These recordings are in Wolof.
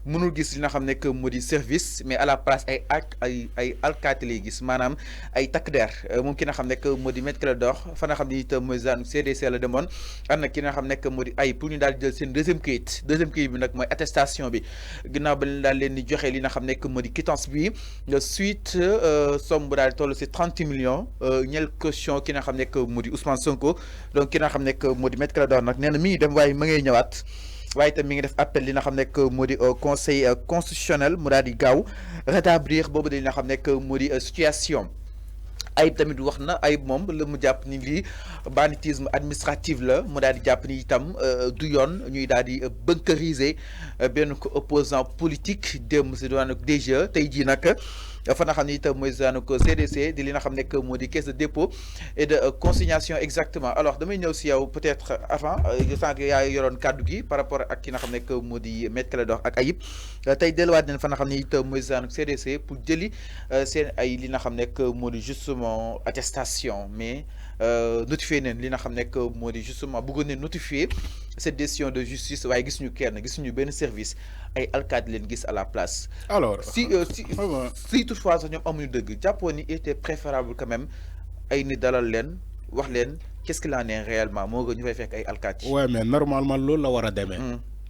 mënul gis li nga xam nekk moo di service mais à la place ay alkaati lay gis maanaam ay takk der moom ki nga xam nekk moo di Maître Clédor fa nga xam ni itam mooy zaanu CDC la demoon ànd na ki nga xam nekk moo di ay pour ñu daal di jël seen deuxième kayit bi nag mooy attestation bi ginnaaw ba leen daal leen di joxe li nga xam nekk moo di quittance bi suite somme bu daal di toll si 30 millions ñeel caution ki nga xam nekk moo di Ousmane Sonko donc ki nga xam nekk moo di Maître Clédor nag nee na mi ngi dem waaye ma ngay ñëwaat waaye itam mi ngi def appel li nga xam nekk moo di conseil constitutionnel mu daal di gaaw rétablir boobu de li nga xam nekk moo di situation ay tamit wax na ay moom la mu jàpp ni lii banditisme administratif la mu daal di jàpp ni itam du yoon ñuy daal di bunkeriser benn ko opposant politique démb si doon ak DGE tey jii nag fa nga xam ni itam mooy zaanu ko CDC di li nga xam nekk moo di caisse de dépôt et de consignation exactement alors damay ñëw si yow peut-être avant sànq yaa yoroon kàddu gi par rapport ak ki nga xam nekk moo di Maître Clédor ak Ayib tey delluwaat nañ fa nga xam ni itam mooy zaanu CDC pour jëli seen ay li nga xam nekk moo di justement attestation mais notifié neen li nga xam nekk moo di justement bëggoon ne notifier cette décision de justice waaye gis ñu kenn gis ñu benn service ay alkaati leen gis à la place. alors si toutefois sax ñoom amuñu dëgg jàppoon ni était préférable quand même ay nit dalal leen wax leen qu'est-ce qu'il en est réellement moo gën ñu fay fekk ay alkaati. ouais mais normalement loolu la war a demee.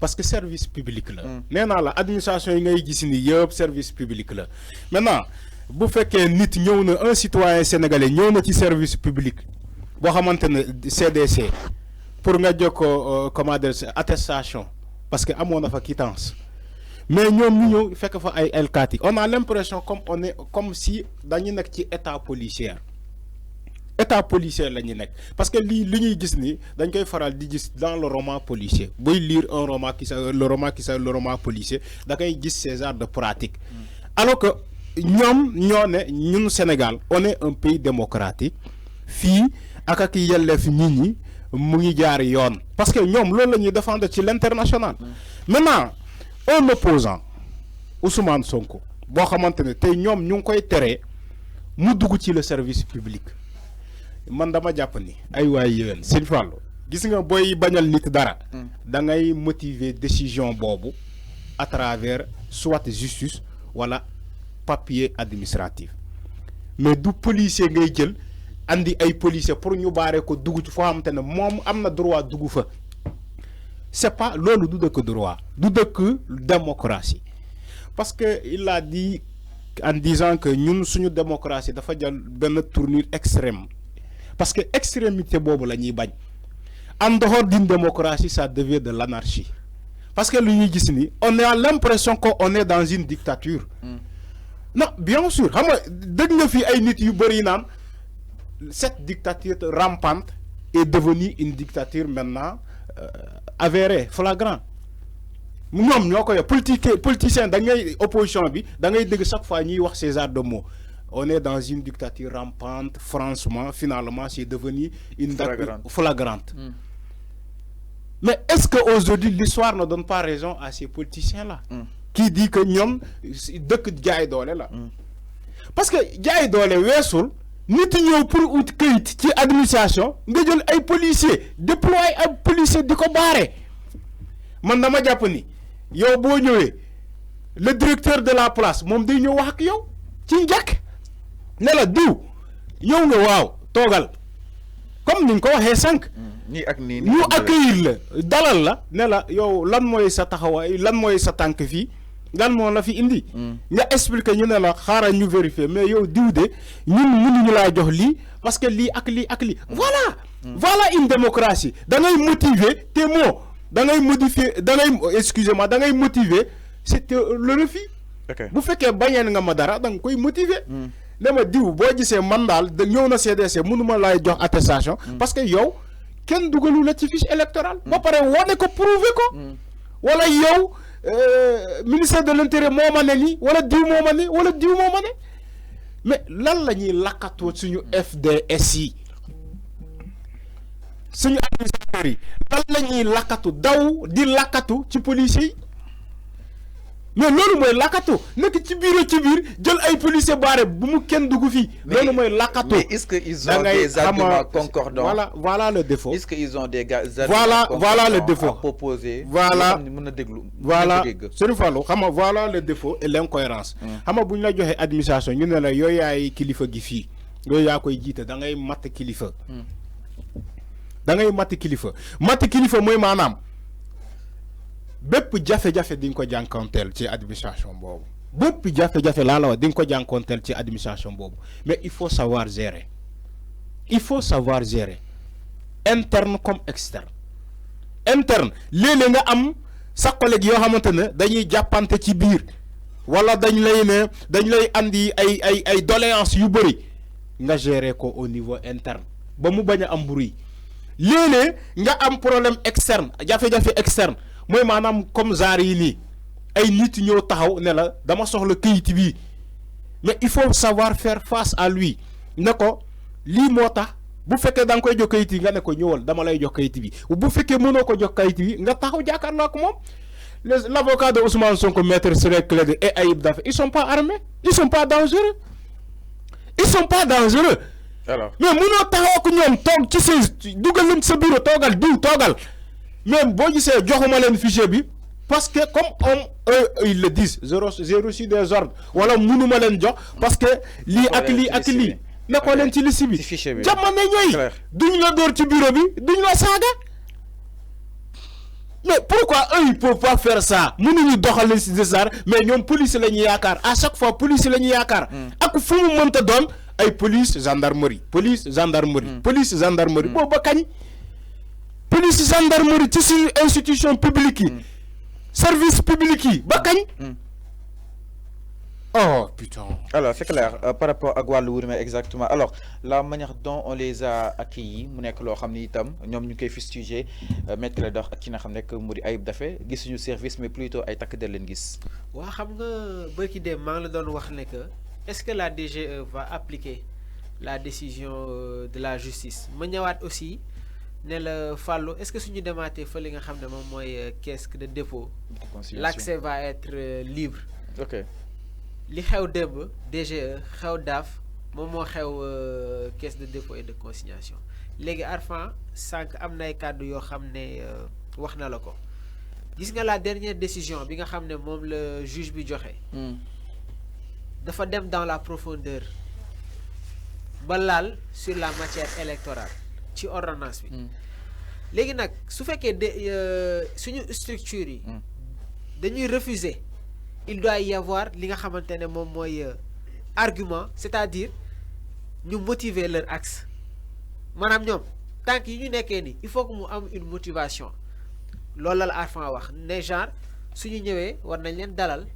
parce que service public la. nee naa la administration yi ngay gis ni yëpp service public la maintenant bu fekkee nit ñëw na un citoyen sénégalais ñëw na ci service public boo xamante ne CDC pour nga jokko comment dire attestation parce que amoon na fa quittance mais ñoom ñu ñëw fekk fa ay alkaati on a l'impression comme si dañu nekk ci état policier la ñu nekk parce que li ñuy gis ni dañ koy faral di gis dans le roman policier buy lire un roman le roman policier da ngay gis ces genres de pratique alors que ñoom ñoo ne ñun Sénégal on est un pays démocratique fii ak yelleef nit ñi mu ngi jaar yoon parce que ñoom loolu la ñuy défendre ci l'international maintenant un opposant Ousmane Sonko boo xamante ne tey ñoom ñu ngi koy teree mu dugg ci le service public man dama jàpp ni ay waay yéen Sëñ Fallou gis nga booy bañal nit dara da ngay motiver décision boobu à travers soit justice wala papier administratif mais du policier ngay jël andi ay policier pour ñu baare ko dugg ci foo xamante ne moom am na droit dugg fa c'est pas loolu du dëkk droit du dëkk démocratie parce que il a dit en disant que ñun suñu démocratie dafa jël benn tournure extrême parce que extrémité boobu la ñuy bañ en dehors d'une démocratie ça devient de l'anarchie parce que lu ñuy gis ni on a l'impression qu'on est dans une dictature non bien sûr xam nga dëgg nga fi ay nit yu bëri naan cette dictature rampante est devenue une dictature maintenant avérée flagrant ñoom ñoo koy politicien da ngay opposition bi da ngay dégg chaque fois ñuy wax ces genres de mots on est dans une dictature rampante franchement finalement c'est devenu une flagrante. Mais est-ce que aujourd'hui l'histoire ne donne pas raison à ces politiciens là qui dit que ñoom dëkk jaay doole la parce que jaay doole weesul nit ñëw pour ut këyit ci administration nga jël ay policiers déployer ay policiers di ko baare man dama jàpp ni yow boo ñëwee le directeur de la place moom day ñëw wax ak yow ci njëkk ne la diw ñëw nga waaw toogal comme ni nga ko waxee sànq. ñu accueillir la dalal la ne la yow lan mooy sa taxawaay lan mooy sa tànk fii lan moo la fi indi. nga expliquer ñu ne la xaaral ñu vérifier mais yow diw de ñun mënuñu laa jox lii parce que lii ak lii ak lii. voilà une démocratie da ngay motiver tes mots da ngay modifier da ngay excusez-moi da ngay motiver c'est le refus. bu fekkee bañeen nga ma dara da nga koy motiver. ne ma diw boo gisee man daal da ñëw na CDC mënuma laay jox attestation. parce que yow kenn dugalu la ci fiche électorale. ba pare wane ko prouver ko. wala yow ministère de l'intérieur moo ma ne nii wala diw moo ma ne wala diw moo ma ne mais lan la ñuy lakkatoo suñu FDS yi suñu administrateurs yi lan la ñuy lakkatu daw di lakkatu ci policiers yi mais loolu mooy lakato nekk ci biir jël ay policiers barré bu mu kenn dugg fii. loolu mooy lakato. mais est-ce que ils ont des arguments concordants? Voilà le défaut. Est-ce que ils ont des voilà le défaut à proposer? Voilà voilà Serigne Fallou xam nga voilà le défaut et l'incohérence. xam nga bu ñu la joxee administration ñu ne la yow yaay kilifa gi fii yow yaa koy jiite da ngay matt kilifa. da ngay matt kilifa mooy maanaam. bépp jafe-jafe di nga ko jànkonteel ci administration boobu bépp jafe-jafe laa la wax di nga ko jànkonteel ci administration boobu mais il faut savoir gérer interne comme externe. interne léeg-léeg nga am sa collègue yoo xamante ne dañuy jàppante ci biir wala dañ lay andi ay doléances yu bëri nga gérer ko au niveau interne ba mu bañ a am bruit léeg-léeg nga am problème externe jafe-jafe externe. mooy maanaam comme genre yi nii ay nit ñoo taxaw ne la dama soxla kayit bi mais il faut savoir faire face à lui ne ko lii moo tax bu fekkee da nga koy jox kayit yi nga ne ko ñëwal dama lay jox kayit bi bu fekkee mënoo ko jox kayit bi nga taxaw jàkkaarloo ak moom. L'avocat de Ousmane Sonko, Maître Ciré Clédor et Ayib Daffé, ils sont pas armés, ils sont pas dangereux. Alors. Mais mënoo taxaw ak ñoom toog ci sa dugal leen sa bureau toogal. Même boo gisee joxuma leen fichier bi parce que comme ils le disent j'ai reçu des ordres wala mënuma leen jox parce que lii ak lii ne ko leen ci liste bi jamono ñooy duñ la door ci bureau bi duñ la saaga mais pourquoi eux ils peuvent pas faire ça mënuñu doxal leen si desar mais ñoom police la ñuy yaakaar à chaque fois police la ñuy yaakaar ak fu mu mënta doon ay police gendarmerie police gendarmerie boobu ba kañ police gendarmerie ci suñu institution publique yi service public yi ba kañ oh putain. Alors c'est clair par rapport à wàllu mais exactement alors la manière dont on les a accueillis mu nekk loo xam ni itam ñoom ñu koy fustiger Maître Clédor ak ki nga xam nekk mu di Ayib Daffé gisuñu service mais plutôt ay takk der leen gis. waa xam nga bërki dem maa ngi la doon wax ne que est-ce que la DGE va appliquer la décision de la justice ma ñëwaat aussi. ne la Fallou est-ce que suñu demaatee fa li nga xam ne moom mooy caisse de dépôt l'accès va être libre. ok li xew démb DGE xew DAF moom moo xew caisse de dépôt et de consignation léegi Arfan sànq am na ay kàddu yoo xam ne wax na la ko gis nga la dernière décision bi nga xam ne moom la juge bi joxe. dafa dem dans la profondeur ba laal sur la matière électorale. ci ordonnance bi léegi nag su fekkee suñu structure yi dañuy refuser il doit y avoir li nga xamante ne moom mooy argument c'est-à-dire ñu motiver leur axe maanaam ñoom tànk yi ñu nekkee ni il faut que mu am une motivation loolu la Arfan wax ne genre suñu ñëwee war nañ leen dalal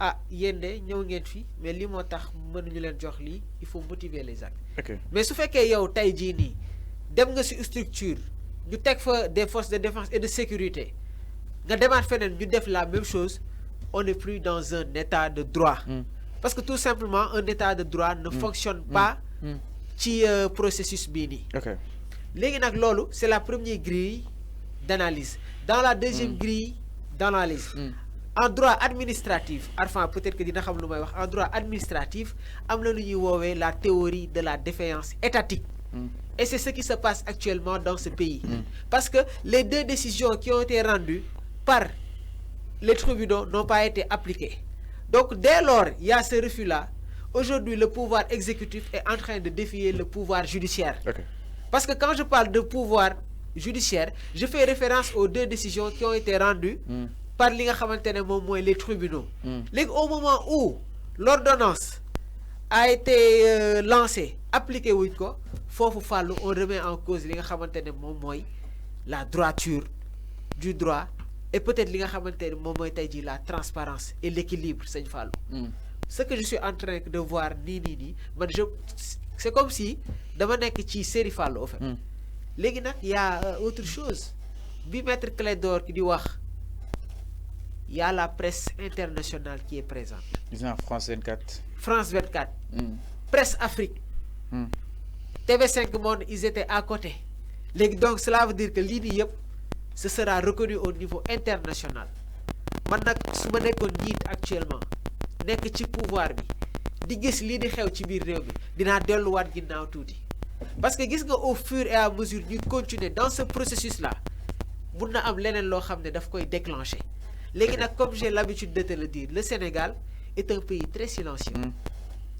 ah yéen de ñëw ngeen fi mais li moo tax mënuñu leen jox lii il faut motiver les actes. Okay. Mais su fekkee yow tey jii nii dem nga ci structure ñu teg fa des forces de défense et de sécurité nga demaat feneen ñu def la même chose on n'est plus dans un état de droit. Parce que tout simplement un état de droit ne fonctionne pas ci processus bii nii. Okay. Léegi nag loolu c'est la première grille d'analyse. Dans la deuxième grille d'analyse. En droit administratif Arfan peut-être que dina xam lu may wax en droit administratif am na lu ñuy woowee la théorie de la défaillance étatique. Et c'est ce qui se passe actuellement dans ce pays. Parce que les deux décisions qui ont été rendues par les tribunaux n'ont pas été appliquées. Donc dès lors il y a ce refus-là. Aujourd'hui le pouvoir exécutif est en train de défier le pouvoir judiciaire. Okay. Parce que quand je parle de pouvoir judiciaire je fais référence aux deux décisions qui ont été rendues par li nga xamante ne moom mooy les tribunaux. Léegi au moment où l'ordonnance a été lancée appliqué wuñ ko foofu fàllu on remet en cause li nga xamante ne moom mooy la droiture du droit et peut-être li nga xamante ne moom mooy tey jii la transparence et l'équilibre sëñ Fallou. Ce que je suis en train de voir nii man c'est comme si dama nekk ci série Fallou au fait. Léegi nag y a autre chose bi Maître Clédor ki di wax. Il y a la presse internationale qui est présente. France 24. France 24. Presse Afrique. TV5 Monde, ils étaient à côté. Donc cela veut dire que l'INI, ce sera reconnu au niveau international. man nag su ma nekkoon njiit actuellement nekk ci pouvoir bi di gis lii di xew ci biir réew mi dinaa delluwaat ginnaaw tuuti parce que gis nga au fur et à mesure ñuy continuer dans ce processus là mun na am leneen loo xam ne daf koy déclencher léegi nag comme j'ai l'habitude de te le dire le Sénégal est un pays très silencieux.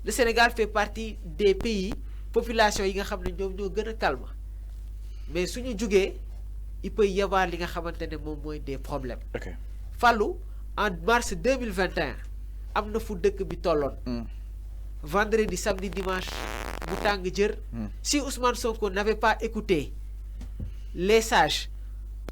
Le Sénégal fait partie des pays population yi nga xam ne ñoom ñoo gën a calme mais suñu jugee il peut y avoir li nga xamante ne moom mooy des problèmes. Fallou en mars 2021 am na fu dëkk bi tolloon. Vendredi samedi dimanche bu tàng jër. Si Ousmane Sonko n'avait pas écouté les sages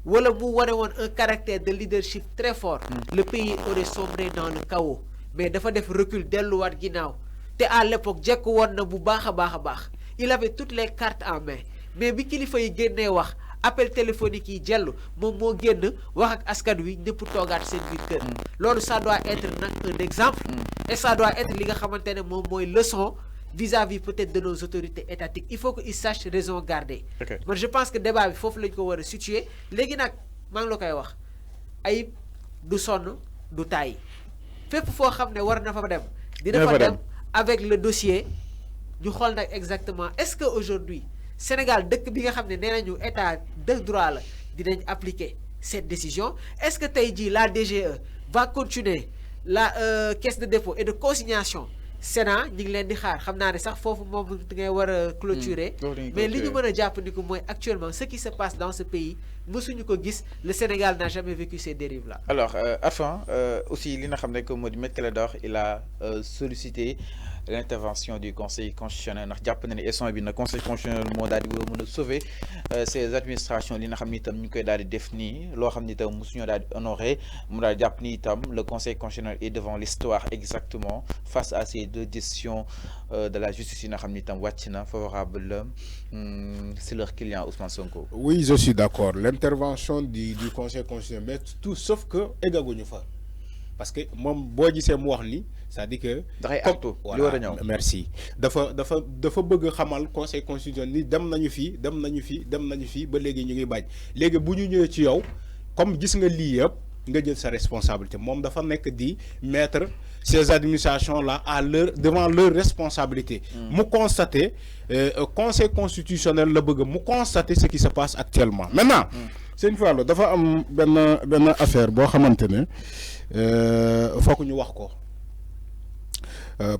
wala mu wane woon un caractère de leadership très fort. Le pays aurait sombré dans le chaos mais dafa def recul delluwaat ginnaaw te à l'époque jekk woon na bu baax a baax il avait toutes les cartes en main mais bi kilifa yi génnee wax appel téléphonique yi jellu moom moo génn wax ak askan wi ñëpp toogaat seen biir kër. Loolu ça doit être nag un exemple et ça doit être li nga xamante ne moom mooy leçon vis-à-vis peut-être de nos autorités étatiques. Il faut qu'ils sachent raison garder. Moi je pense que débat bi foofu lañ ko war a situer léegi nag maa ngi la koy wax Ayib du sonn du taay fépp foo xam ne war na fa dem dina fa dem avec le dossier ñu xool nag exactement est-ce que aujourd'hui Sénégal dëkk bi nga xam ne nee nañu état de droit la dinañ appliquer cette décision. Est-ce que tey jii la DGE va continuer la caisse de dépôt et de consignation Sénat ñu ngi leen di xaar xam naa ne sax foofu moom ngay war a clôturer mais li ñu mën a jàpp ni ko mooy actuellement ce qui se passe dans ce pays mësuñu ko gis. Le Sénégal n'a jamais vécu ces dérives là. Alors Arfan aussi li nga xam ne que moo di Me Clédor il a sollicité l'intervention du conseil constitutionnel ndax jàpp na ne instant bi na conseil constitutionnel moo daal di mën a sauver ces administrations li nga xam ni itam ñu koy daal di def nii loo xam ni itam mosuñoo daal di honorer mu daal jàpp ni itam le conseil constitutionnel est devant l'histoire exactement face à ces deux décisions de la justice yi nga xam ni itam wàcc na favorable c'est leur client Ousmane Sonko. Oui, je suis d'accord. L'intervention du conseil constitutionnel mais tout sauf que eggaguñu fa parce que moom boo gisee mu wax ni c'est-à-dire que. Voilà, merci dafa bëgg xamal conseil constitutionnel ni dem nañu fii ba léegi ñu ngi bañ léegi bu ñu ñëwee ci yow comme gis nga lii yëpp nga jël sa responsabilité moom dafa nekk di mettre ces administrations là devant leur responsabilité. mu constater conseil constitutionnel la bëgg mu constater ce qui se passe actuellement maintenant. c'est une fois dafa am benn affaire boo xamante ne foog ñu wax ko.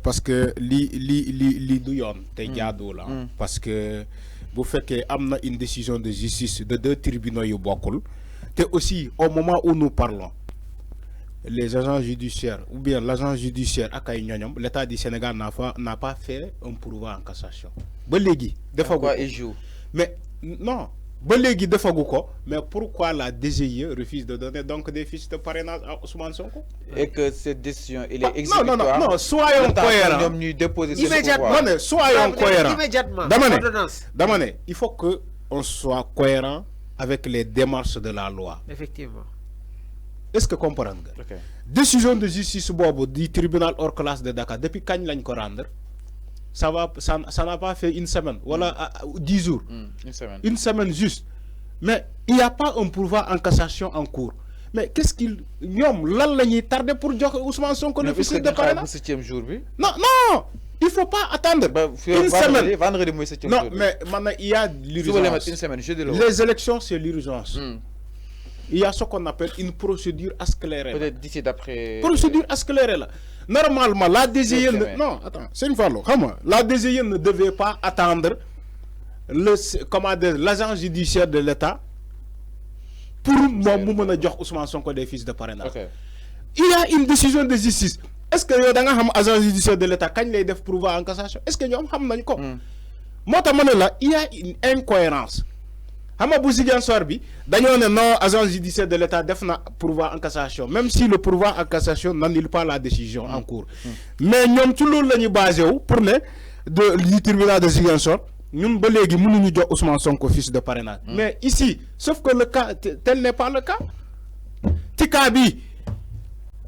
Parce que li du yoon te jaadu la parce que bu fekkee am na une décision de justice de deux tribunaux yu bokkul te aussi au moment où nous parlons les agents judiciaires ou bien l'agent judiciaire ak ay ñoñam l'État du Sénégal n'a pas fait un pourvoi en cassation ba léegi defagu ko mais non ba léegi defagu ko mais pourquoi la DGE refuse de donner donc des fiches de parrainage à Ousmane Sonko et que cette décision il est exécutoire non soyons cohérents immédiatement soyons cohérents dama ne il faut que on soit cohérent avec les démarches de la loi. Effectivement. Est-ce que comprendre nga décision de justice boobu du tribunal hors classe de Dakar depuis kañ lañ ko rendre ça n'a pas fait une semaine voilà 10 jours une semaine juste mais il n'y a pas un pourvoi en cassation en cours mais qu'est-ce qu'il ñoom lan la ñuy tarder pour jox Ousmane Sonko le fichier de parrainage septième jour bi non il faut pas attendre une semaine vendredi mooy septième jour non mais maintenant il y a l'urgence une semaine les élections c'est l'urgence il y a ce qu'on appelle une procédure accélérée. Peut-être d'ici d'après. Procédure accélérée là. Normalement, la DGE non, attends, c'est une fois là. La DGE ne devait pas attendre l'agent judiciaire de l'État pour Ousmane Sonko des fiches de parrainage. Il y a une décision de justice. Est-ce que vous avez un agent judiciaire de l'État quand il est prouvé en cassation? Est-ce que vous avez un il y a une incohérence. Hama bu Ziguinchor bi dañoo ne non agent judiciaire de l'État def na pourvoi en cassation même si le pourvoi en cassation n'annule pas la décision en cours mais ñoom ci loolu la ñu basé wu pour ne du tribunal de Ziguinchor ñun ba léegi mënuñu jox Ousmane Sonko fiche de parrainage mais ici sauf que le cas tel n'est pas le cas ci cas bi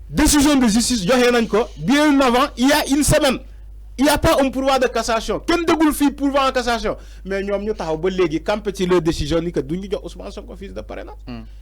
décision de justice joxe nañ ko bien avant il y a une semaine. Il n'y a pas un pourvoi de cassation. Quel dégoût fait pourvoi en cassation? Mais nous avons dit que nous avons décision que nous avons Ousmane Sonko fils de parrainage.